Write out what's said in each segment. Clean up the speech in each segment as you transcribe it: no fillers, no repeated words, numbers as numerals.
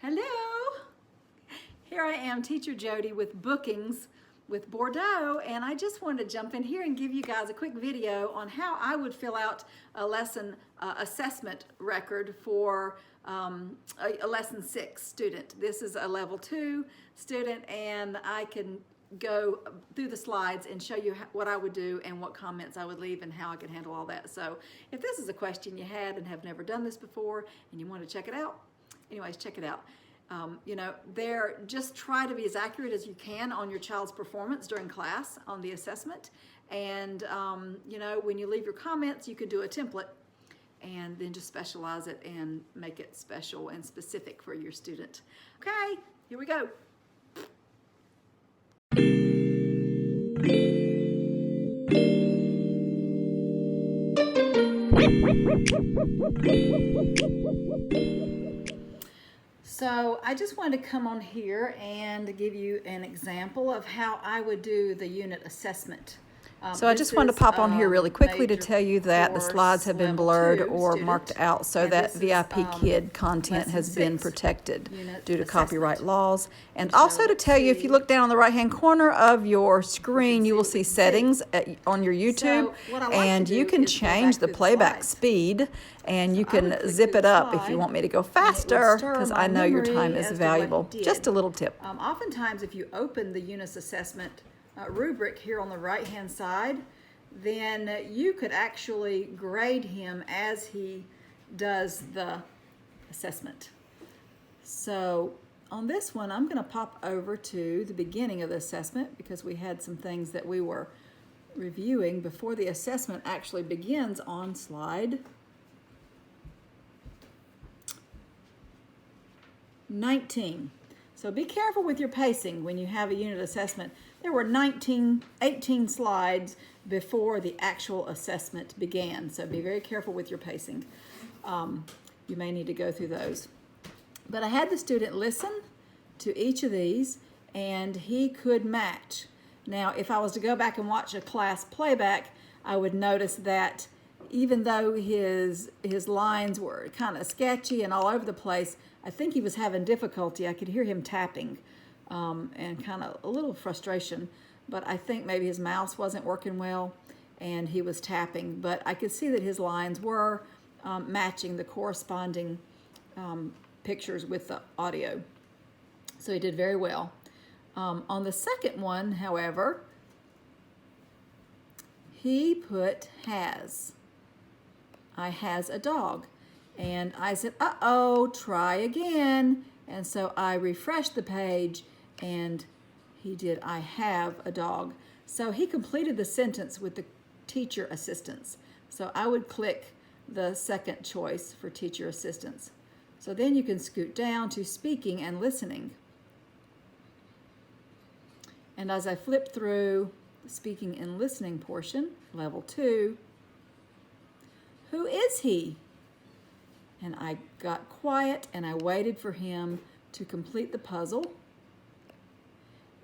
Hello! Here I am, Teacher Jody with bookings with Bordeaux, and I just wanted to jump in here and give you guys a quick video on how I would fill out a lesson assessment record for a lesson 6 student. This is a level 2 student, and I can go through the slides and show you what I would do and what comments I would leave and how I could handle all that. So if this is a question you had and have never done this before and you want to check it out, anyways, check it out. Just try to be as accurate as you can on your child's performance during class on the assessment. And, when you leave your comments, you could do a template and then just specialize it and make it special and specific for your student. Okay, here we go. So I just wanted to come on here and give you an example of how I would do the unit assessment. So I just wanted to pop on here really quickly to tell you that the slides have been blurred or marked out so that VIP Kid content has been protected due to copyright laws. And also to tell you, if you look down on the right-hand corner of your screen, you will see settings on your YouTube, and you can change the playback speed, and you can zip it up if you want me to go faster, because I know your time is valuable. Just a little tip. Oftentimes, if you open the UNIS assessment rubric here on the right hand side, then you could actually grade him as he does the assessment. So on this one, I'm going to pop over to the beginning of the assessment because we had some things that we were reviewing before the assessment actually begins on slide 19. So be careful with your pacing when you have a unit assessment. There were 18 slides before the actual assessment began, so be very careful with your pacing. You may need to go through those. But I had the student listen to each of these, and he could match. Now, if I was to go back and watch a class playback, I would notice that even though his lines were kind of sketchy and all over the place, I think he was having difficulty. I could hear him tapping and kind of a little frustration, but I think maybe his mouse wasn't working well and he was tapping. But I could see that his lines were matching the corresponding pictures with the audio. So he did very well. On the second one, however, he put has. I has a dog. And I said, uh-oh, try again. And so I refreshed the page, and he did, I have a dog. So he completed the sentence with the teacher assistance. So I would click the second choice for teacher assistance. So then you can scoot down to speaking and listening. And as I flip through the speaking and listening portion, level 2, who is he? And I got quiet and I waited for him to complete the puzzle.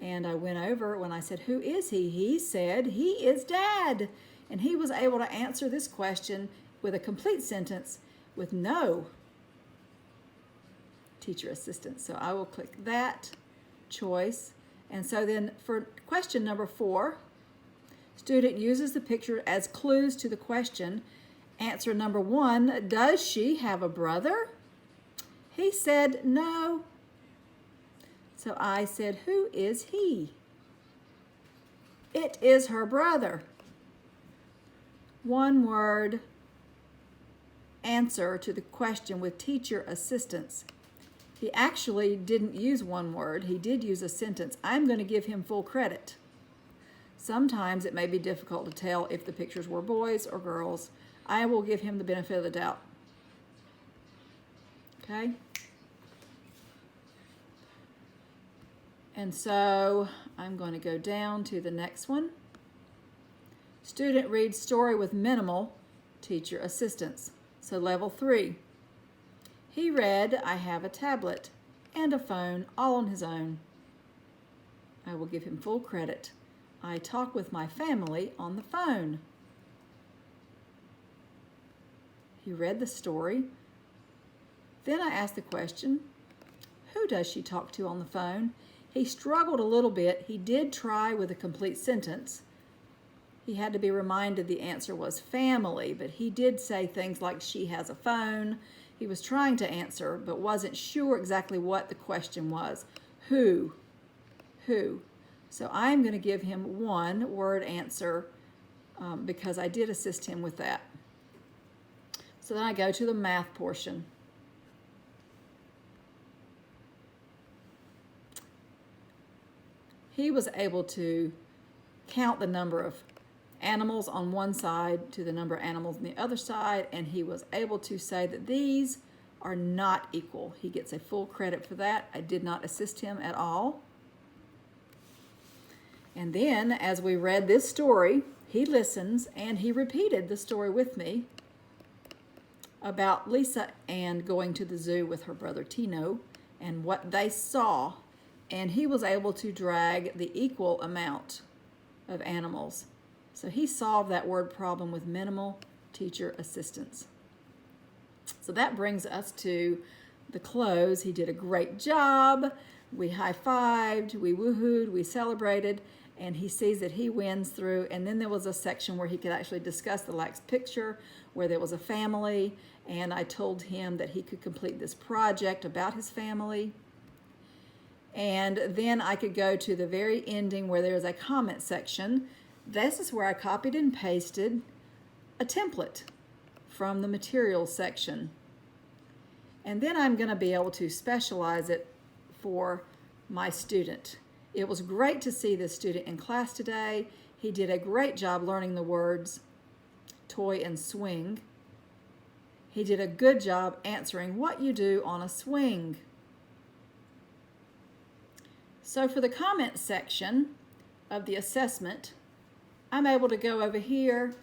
And I went over when I said, who is he? He said, he is Dad. And he was able to answer this question with a complete sentence with no teacher assistance. So I will click that choice. And so then for question number 4, student uses the picture as clues to the question. Answer number 1, does she have a brother? He said no. So I said, who is he? It is her brother. One word answer to the question with teacher assistance. He actually didn't use one word. He did use a sentence. I'm going to give him full credit. Sometimes it may be difficult to tell if the pictures were boys or girls. I will give him the benefit of the doubt. Okay? And so I'm going to go down to the next one. Student reads story with minimal teacher assistance. So level 3. He read, I have a tablet and a phone all on his own. I will give him full credit. I talk with my family on the phone. He read the story. Then I asked the question, Who does she talk to on the phone? He struggled a little bit. He did try with a complete sentence. He had to be reminded the answer was family, but he did say things like she has a phone. He was trying to answer, but wasn't sure exactly what the question was. Who? Who? So I'm going to give him one word answer because I did assist him with that. So then I go to the math portion. He was able to count the number of animals on one side to the number of animals on the other side, and he was able to say that these are not equal. He gets a full credit for that. I did not assist him at all. And then, as we read this story, he listens and he repeated the story with me about Lisa Ann going to the zoo with her brother Tino and what they saw. And he was able to drag the equal amount of animals. So he solved that word problem with minimal teacher assistance. So that brings us to the close. He did a great job. We high-fived, we woohooed, we celebrated, and he sees that he wins through. And then there was a section where he could actually discuss the last picture, where there was a family, and I told him that he could complete this project about his family. And then I could go to the very ending where there's a comment section. This is where I copied and pasted a template from the materials section. And then I'm going to be able to specialize it for my student. It was great to see this student in class today. He did a great job learning the words toy and swing. He did a good job answering what you do on a swing. So for the comment section of the assessment, I'm able to go over here,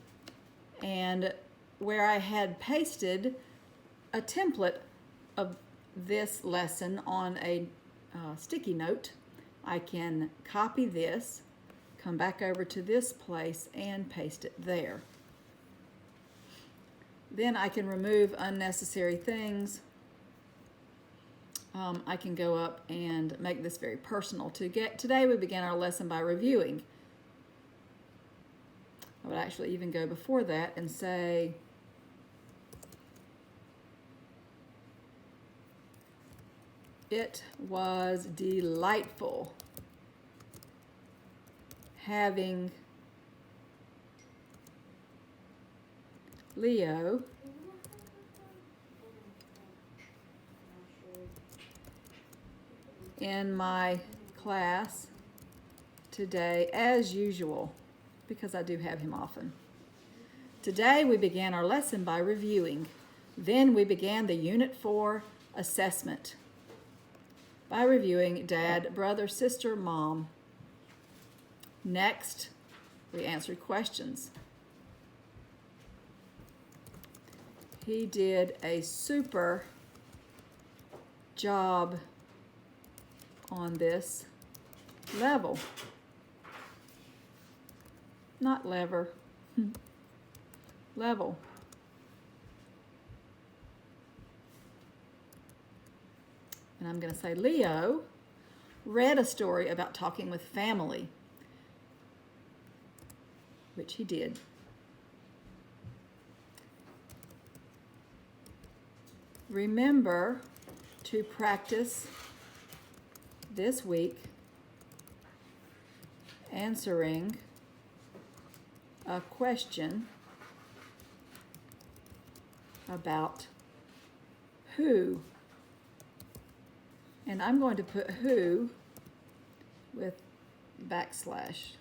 and where I had pasted a template of this lesson on a sticky note, I can copy this, come back over to this place, and paste it there. Then I can remove unnecessary things. I can go up and make this very personal. Today we began our lesson by reviewing. I would actually even go before that and say, it was delightful having Leo in my class today, as usual, because I do have him often. Today we began our lesson by reviewing. Then we began the Unit 4 assessment by reviewing Dad, Brother, Sister, Mom. Next, we answered questions. He did a super job on this level. Not lever. Level. And I'm going to say Leo read a story about talking with family, which he did. Remember to practice this week answering a question about who. And I'm going to put who with backslash.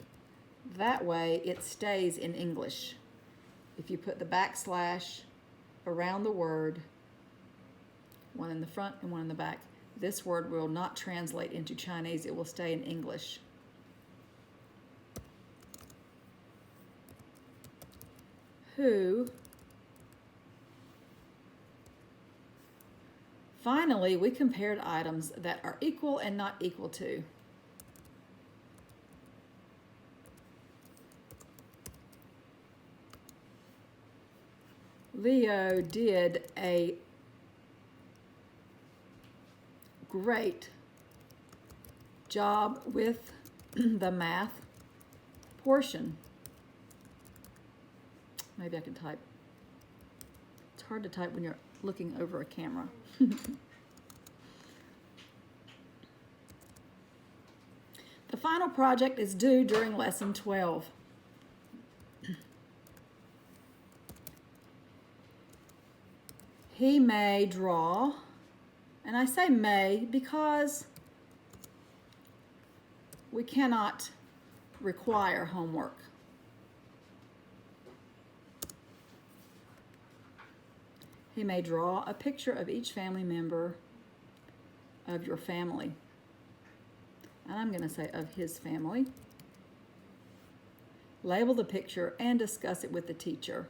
That way it stays in English. If you put the backslash around the word, one in the front and one in the back, this word will not translate into Chinese. It will stay in English. Who. Finally, we compared items that are equal and not equal to. Leo did a great job with the math portion. Maybe I can type. It's hard to type when you're looking over a camera. The final project is due during lesson 12. He may draw, and I say may because we cannot require homework. He may draw a picture of each family member of your family. And I'm going to say of his family. Label the picture and discuss it with the teacher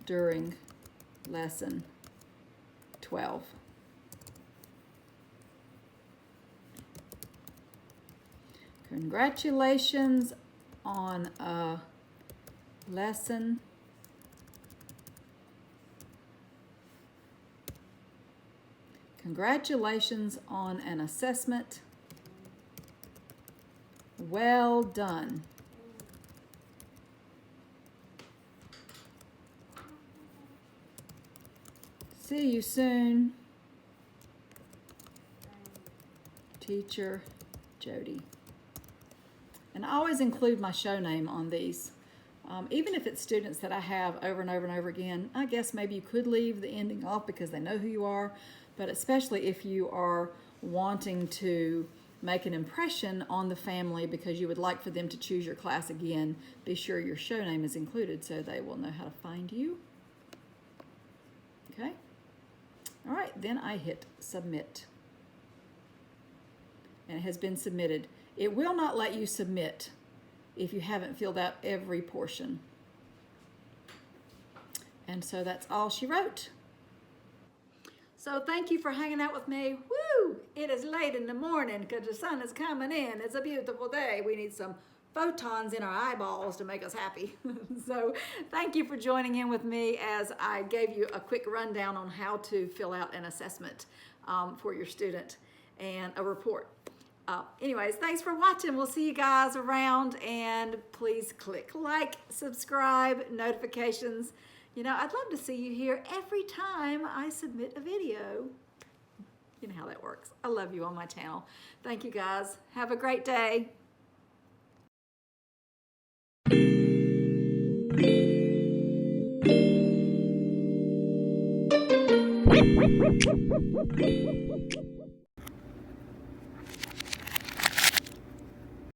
during lesson 12. Congratulations on a lesson. Congratulations on an assessment. Well done. See you soon. Teacher Jody. And I always include my show name on these. Even if it's students that I have over and over and over again, I guess maybe you could leave the ending off because they know who you are, but especially if you are wanting to make an impression on the family because you would like for them to choose your class again, be sure your show name is included so they will know how to find you. Okay? All right, then I hit submit. And it has been submitted. It will not let you submit if you haven't filled out every portion. And so that's all she wrote. So thank you for hanging out with me. Woo! It is late in the morning because the sun is coming in. It's a beautiful day. We need some photons in our eyeballs to make us happy. So thank you for joining in with me as I gave you a quick rundown on how to fill out an assessment for your student and a report. Anyways, thanks for watching. We'll see you guys around, and please click like, subscribe, notifications. You know, I'd love to see you here every time I submit a video. You know how that works. I love you on my channel. Thank you guys. Have a great day.